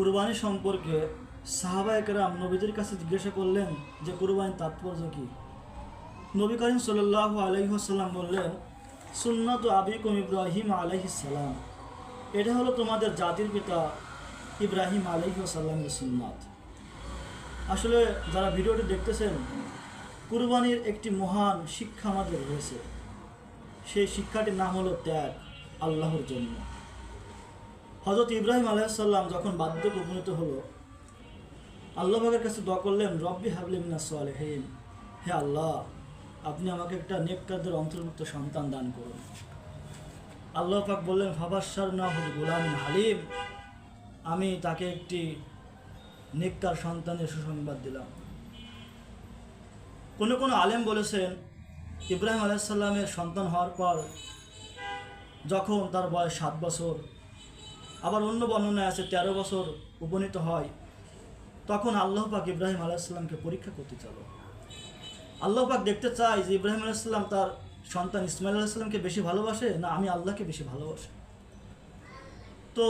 কুরবানি সম্পর্কে সাহাবায়ে কেরাম নবীদের কাছে জিজ্ঞাসা করলেন যে কুরবানির তাৎপর্য কী। নবী করিম সাল্লাল্লাহু আলাইহি ওয়াসাল্লাম বললেন, সুন্নাতু আবিকুম ইব্রাহিম আলাইহিস সালাম, এটা হলো তোমাদের জাতির পিতা ইব্রাহিম আলাইহিস সালামের সুন্নাত। আসলে যারা ভিডিওটি দেখতেছেন, কুরবানির একটি মহান শিক্ষা আমাদের রয়েছে। সেই শিক্ষাটির নাম হলো ত্যাগ আল্লাহর জন্য। হযরত ইব্রাহিম আলাইহিস সালাম যখন বার্ধক্যে উপনীত হলো, আল্লাহ পাকের কাছে দোয়া করলেন, রব্বি হাবলি মিনাস সালিহিন, হে আল্লাহ, আপনি আমাকে একটা নেককারদের অন্তর্ভুক্ত সন্তান দান করুন। আল্লাহ পাক বললেন, ফাবাশশারনাহু বিগুলামিন হালিম, আমি তাকে একটি নেককার সন্তানের সুসংবাদ দিলাম। কোনো কোনো আলেম বলেছেন, ইব্রাহিম আলাইহিস সালামের সন্তান হওয়ার পর যখন তার বয়স 7 বছর, আবার অন্য বর্ণনায় আছে 13 বছর উপনীত হয়, তখন আল্লাহ পাক ইব্রাহিম আলাইহিস সালামকে পরীক্ষা করতে চালো। আল্লাহ পাক দেখতে চায় যে ইব্রাহিম আলাইহিস সালাম তার সন্তান ইসমাইল আলাইহিস সালামকে বেশি ভালোবাসে না আমি আল্লাহকে বেশি ভালোবাসে। তো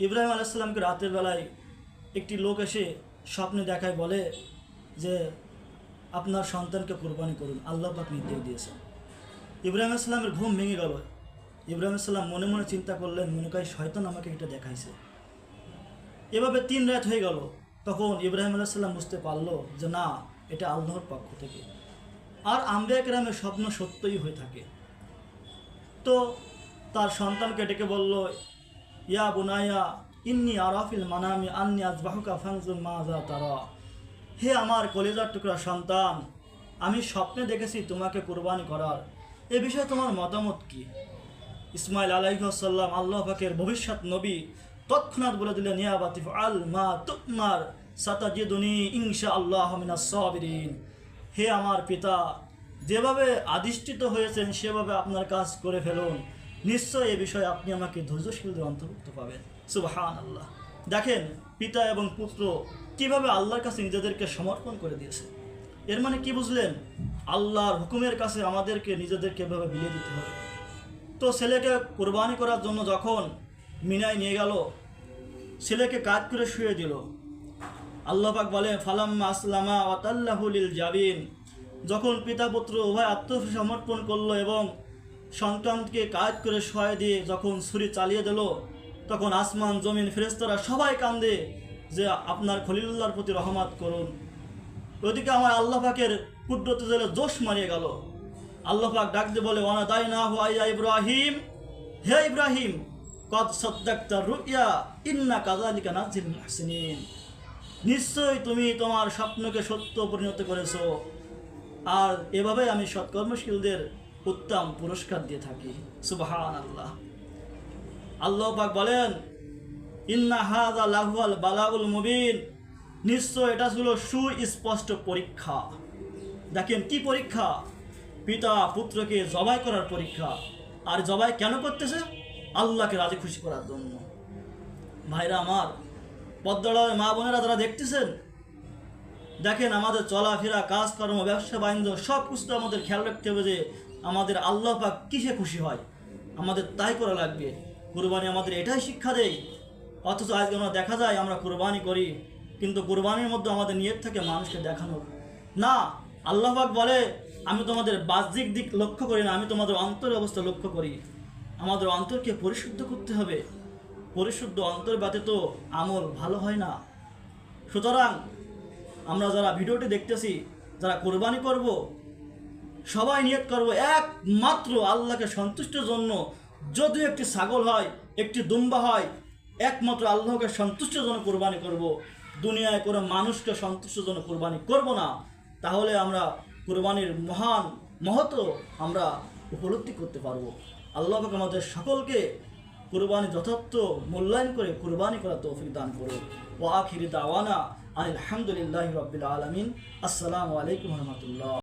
ইব্রাহিম আলাইহিস সালামকে রাতের বেলায় একটি লোক এসে স্বপ্নে দেখায়, বলে যে আপনার সন্তানকে কুরবানি করুন, আল্লাহ পাক নির্দেশ দিয়েছেন। ইব্রাহিম আলাইহিস সালামের ঘুম ভেঙে গেল। ইব্রাহিম আলাইহিস সালাম মনে মনে চিন্তা করলেন, মনে হয় শয়তান আমাকে এটা দেখাইছে। এভাবে 3 রাত হয়ে গেল। তখন ইব্রাহিম আলাইহিস সালাম বুঝতে পারলো যে না, এটা আল্লাহর পক্ষ থেকে। আর আম্বিয়া কেরামের স্বপ্ন সত্যই হয়ে থাকে। তো তার সন্তানকে ডেকে বলল, ইয়া বুনাইয়া ইন্নী আরাফিল মানামি আন্নী আযবাহুকা ফানজুর মাযা তারা, হে আমার কলিজার টুকরা সন্তান, আমি স্বপ্নে দেখেছি তোমাকে কুরবানি করার, এ বিষয়ে তোমার মতামত কি? ইসমাইল আলাইহিস সালাম, আল্লাহ পাকের ভবিষ্যৎ নবী, তৎক্ষণাৎ বলে দিলেন, ইয়া বাতিফ আল মা তুমার সাতাজিদুনি ইনশাআল্লাহু মিনাস সাবিরিন, হে আমার পিতা, যেভাবে আদিষ্টিত হয়েছেন সেভাবে আপনার কাজ করে ফেলুন, নিশ্চয় এ বিষয়ে আপনি আমাকে ধৈর্যশীলদের অন্তর্ভুক্ত পাবেন। সুবহানাল্লাহ। দেখেন পিতা এবং পুত্র কিভাবে আল্লাহর কাছে নিজেদেরকে সমর্পণ করে দিয়েছে। এর মানে কি বুঝলেন? আল্লাহর হুকুমের কাছে আমাদেরকে নিজেদেরকে এভাবে বিলিয়ে দিতে হবে। তো ছেলেকে কুরবানি করার জন্য যখন মিনায় নিয়ে গেল, ছেলেকে কাজ করে শুয়ে দিল। আল্লাহ পাক বলেন, ফালাম্মা আসলামা ওয়া তাল্লাহু লিল জাবিন, যখন পিতা পুত্র উভয় আত্মসমর্পণ করলো এবং সন্তানকে কাজ করে শুয়ে দিয়ে যখন ছুরি চালিয়ে দিল, তখন আসমান জমিন ফেরেশতারা সবাই কান্দে যে আপনার খলিলুল্লাহর প্রতি রহমত করুন। ওদিকে আমার আল্লাহ পাকের কুদরতে জেলে জোশ মারিয়ে গেল। আল্লাহ পাক ডাক দিয়ে বলে, ওয়ানাদাইনাহু আইয়া ইব্রাহিম, হে ইব্রাহিম, কদ সাদ্দাকতা রুইয়া ইন্না কাযালিকা নাজিল মুহসিনিন, নিশ্চয়ই তুমি তোমার স্বপ্নকে সত্য পরিণত করেছো, আর এভাবে আমি সৎকর্মশীলদের উত্তম পুরস্কার দিয়ে থাকি। সুবহানাল্লাহ। আল্লাহ পাক বলেন, ইন্না হাযা লাহুয়াল বালাউল মুবিন, নিশ্চয় এটা ছিল সুস্পষ্ট পরীক্ষা। দেখেন কি পরীক্ষা? পিতা পুত্রকে জবাই করার পরীক্ষা। আর জবাই কেন করতেছে? আল্লাহকে রাজি খুশি করার জন্য। ভাইরা আমার, পদ্মার মা বোনেরা যারা দেখতেছেন, দেখেন আমাদের চলাফেরা, কাজকর্ম, ব্যবসা বাণিজ্য সব কিছু আমাদের খেয়াল রাখতে হবে যে আমাদের আল্লাহ পাক কিসে খুশি হয়, আমাদের তাই করা লাগবে। কুরবানি আমাদের এটাই শিক্ষা দেয়। অথচ আজকে আমরা দেখা যায় আমরা কুরবানি করি, কিন্তু কুরবানির মধ্যে আমাদের নিয়ত থাকে মানুষকে দেখানোর। না, আল্লাহ পাক বলে, আমি তোমাদের বাহ্যিক দিক লক্ষ্য করি না, আমি তোমাদের অন্তরের অবস্থা লক্ষ্য করি। আমাদের অন্তরকে পরিশুদ্ধ করতে হবে। পরিশুদ্ধ অন্তর ব্যতীত আমল ভালো হয় না। সুতরাং আমরা যারা ভিডিওটি দেখতেছি, যারা কুরবানি করব, সবাই নিয়ত করব একমাত্র আল্লাহকে সন্তুষ্টের জন্য। যদি একটি ছাগল হয়, একটি দুম্বা হয়, একমাত্র আল্লাহকে সন্তুষ্টের জন্য কুরবানি করব। দুনিয়ায় কোনো মানুষকে সন্তুষ্টের জন্য কুরবানি করব না। তাহলে আমরা কুরবানির মহান মহত্ব আমরা উপলব্ধি করতে পারবো। আল্লাহ পাক আমাদের সকলকে কুরবানি যথার্থ মূল্যায়ন করে কুরবানি করার তৌফিক দান করুন। ওয়া আখিরি দাওয়ানা আলহামদুলিল্লাহি রাব্বিল আলামিন। আসসালামু আলাইকুম ওয়া রাহমাতুল্লাহ।